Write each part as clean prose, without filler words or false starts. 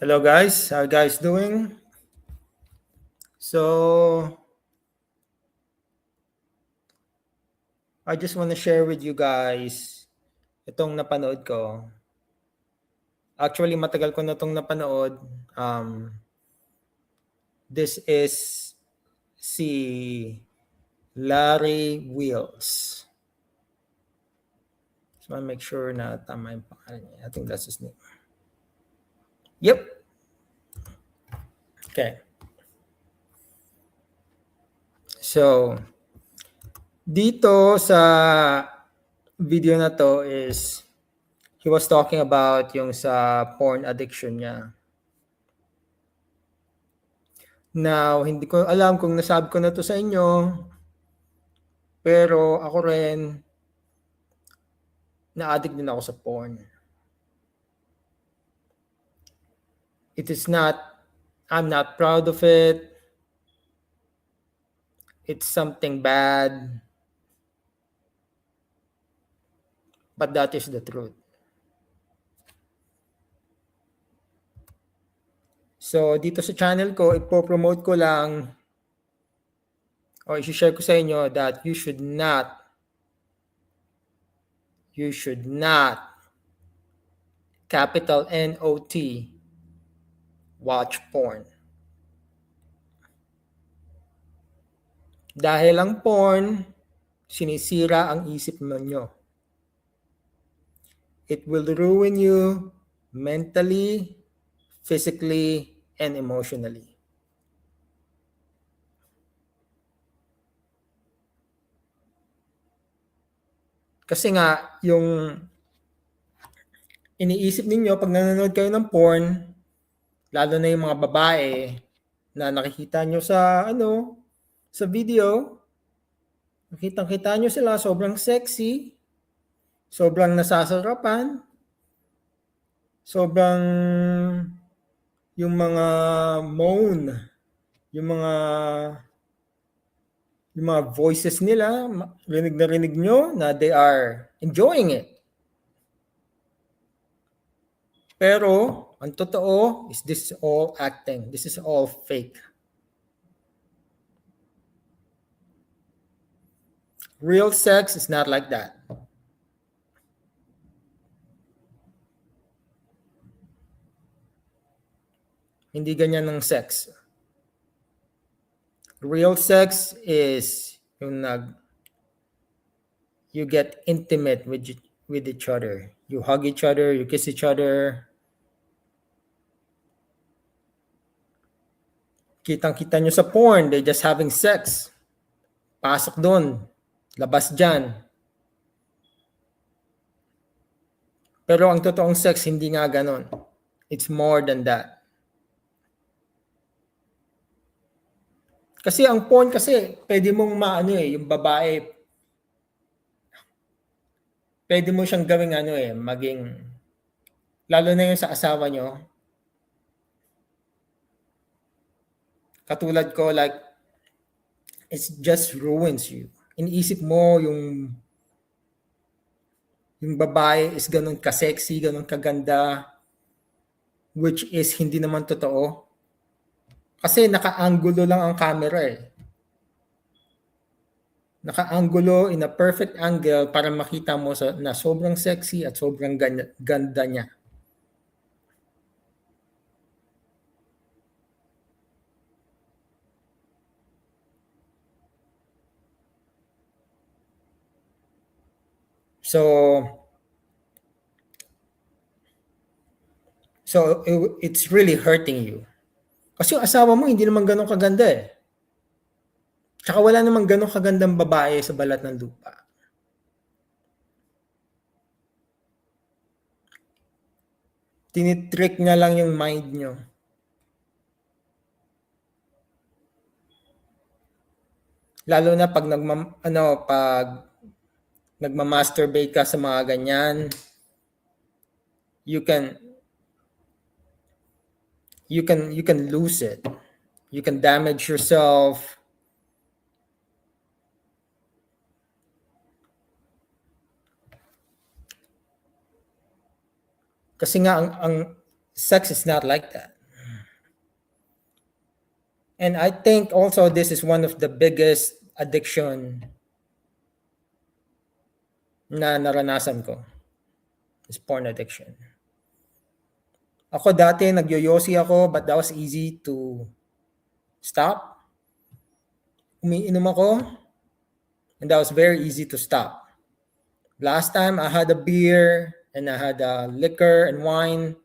Hello guys, how you guys doing? So I just want to share with you guys itong napanood ko. Actually, matagal ko na itong napanood. This is si Larry Wheels. So I make sure na tama yung pangalan niya. I think that's his name. Yep. Okay. So dito sa video na to is he was talking about yung sa porn addiction niya. Now, hindi ko alam kung nasabi ko na to sa inyo, pero ako rin, na-addict din ako sa porn. I'm not proud of it. It's something bad. But that is the truth. So, dito sa channel ko, ipopromote ko lang o i-share ko sa inyo that you should not capital N-O-T watch porn. Dahil ang porn, sinisira ang isip ninyo. It will ruin you mentally, physically, and emotionally. Kasi nga, yung iniisip ninyo pag nanonood kayo ng porn, lalo na yung mga babae na nakikita nyo sa video, nakitang-kita nyo sila, sobrang sexy, sobrang nasasarapan, sobrang yung mga moan, yung mga voices nila, rinig na rinig nyo na they are enjoying it. Pero, ang totoo is this is all acting. This is all fake. Real sex is not like that. Hindi ganyan ng sex. Real sex is you get intimate with each other. You hug each other, you kiss each other. Kitang-kita nyo sa porn, they're just having sex. Pasok doon, labas dyan. Pero ang totoong sex, hindi nga ganon. It's more than that. Kasi ang porn kasi, pwede mong yung babae, pwede mo siyang gawing maging, lalo na yung sa asawa nyo. Katulad ko, like, it just ruins you. Iniisip mo yung babae is ganun ka-sexy, ganun kaganda, which is hindi naman totoo. Kasi naka-angulo lang ang camera eh. Naka-angulo in a perfect angle para makita mo na sobrang sexy at sobrang ganda niya. So it's really hurting you. Kasi yung asawa mo hindi naman ganun kaganda eh. Tsaka wala naman ganun kagandang babae sa balat ng lupa. Tinitrick nga lang yung mind nyo. Lalo na pag nagma-masturbate ka sa mga ganyan, you can lose it. You can damage yourself. Kasi nga ang sex is not like that. And I think also this is one of the biggest addiction na naranasan ko is porn addiction. Ako dati nagyoyosi ako, but that was easy to stop. Umiinom ako, and that was very easy to stop. Last time I had a beer and I had a liquor and wine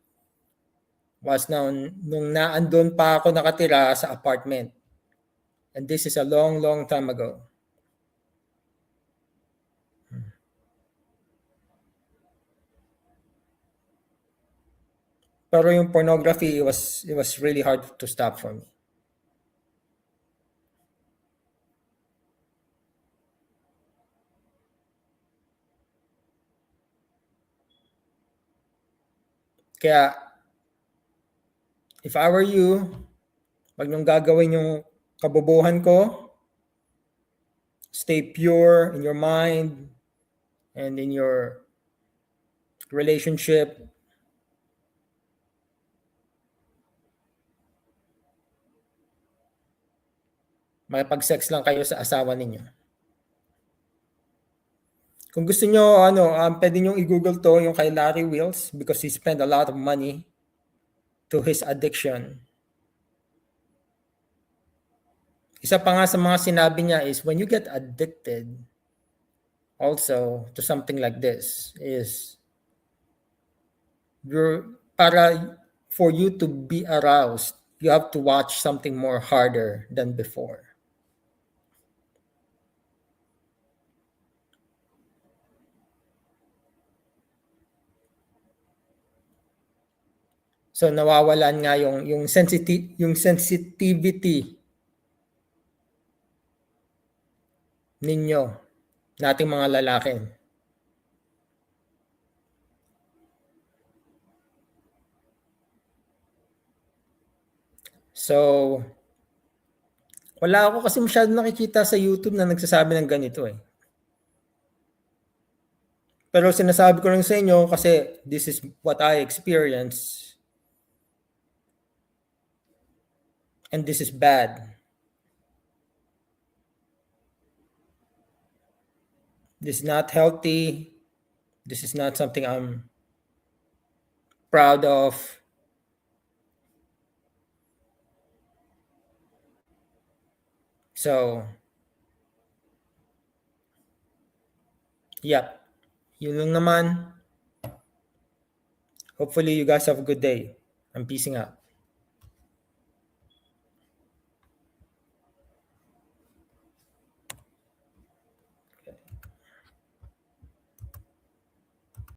was nung naandun pa ako nakatira sa apartment. And this is a long, long time ago. Pero yung pornography, it was really hard to stop for me. Kaya, if I were you, wag niyong gagawin yung kabobohan ko. Stay pure in your mind and in your relationship. Makipag-sex lang kayo sa asawa ninyo. Kung gusto nyo, pwede nyo i-google to yung kay Larry Wheels because he spent a lot of money to his addiction. Isa pa nga sa mga sinabi niya is when you get addicted also to something like this is for you to be aroused, you have to watch something more harder than before. So nawawalan nga yung sensitivity ninyo, nating mga lalaki. So wala ako kasi masyadong nakikita sa YouTube na nagsasabi ng ganito eh. Pero sinasabi ko rin sa inyo kasi this is what I experience. And this is bad. This is not healthy. This is not something I'm proud of. So, yep. Yun lang naman. Hopefully you guys have a good day. I'm peacing out.